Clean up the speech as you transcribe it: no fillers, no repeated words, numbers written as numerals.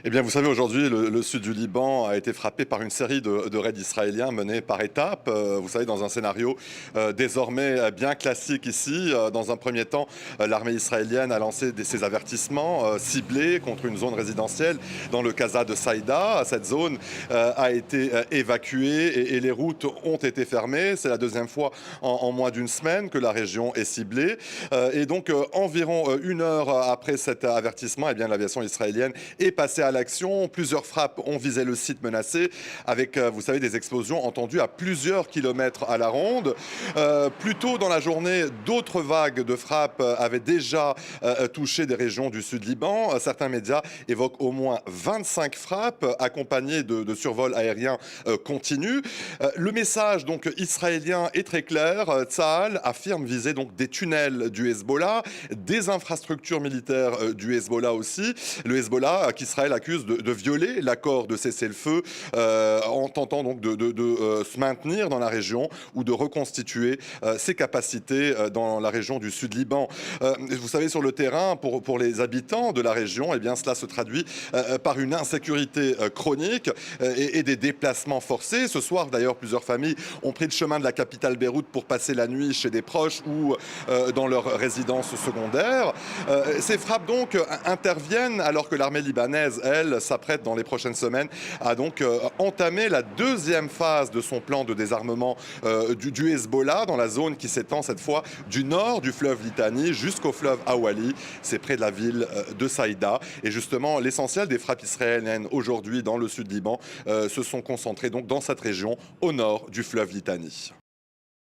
Eh bien, vous savez, aujourd'hui, le sud du Liban a été frappé par une série de raids israéliens menés par étapes. Vous savez, dans un scénario désormais bien classique ici. Dans un premier temps, l'armée israélienne a lancé ses avertissements ciblés contre une zone résidentielle dans le Casa de Saïda. Cette zone a été évacuée et les routes ont été fermées. C'est la deuxième fois en moins d'une semaine que la région est ciblée. Et donc, environ une heure après cet avertissement, eh bien, l'aviation israélienne est passée à l'action. Plusieurs frappes ont visé le site menacé avec, vous savez, des explosions entendues à plusieurs kilomètres à la ronde. Plus tôt dans la journée, d'autres vagues de frappes avaient déjà touché des régions du sud Liban. Certains médias évoquent au moins 25 frappes accompagnées de survols aériens continus. Le message donc israélien est très clair. Tsahal affirme viser donc des tunnels du Hezbollah, des infrastructures militaires du Hezbollah aussi. Le Hezbollah qu'Israël accuse de violer l'accord de cessez-le-feu en tentant donc de se maintenir dans la région ou de reconstituer ses capacités dans la région du sud Liban. Vous savez, sur le terrain, pour les habitants de la région, eh bien, cela se traduit par une insécurité chronique et des déplacements forcés. Ce soir, d'ailleurs, plusieurs familles ont pris le chemin de la capitale Beyrouth pour passer la nuit chez des proches ou dans leur résidence secondaire. Ces frappes donc interviennent alors que l'armée libanaise, elle, s'apprête dans les prochaines semaines à donc entamer la deuxième phase de son plan de désarmement du Hezbollah dans la zone qui s'étend cette fois du nord du fleuve Litani jusqu'au fleuve Awali. C'est près de la ville de Saïda. Et justement, l'essentiel des frappes israéliennes aujourd'hui dans le sud Liban se sont concentrées donc dans cette région au nord du fleuve Litani.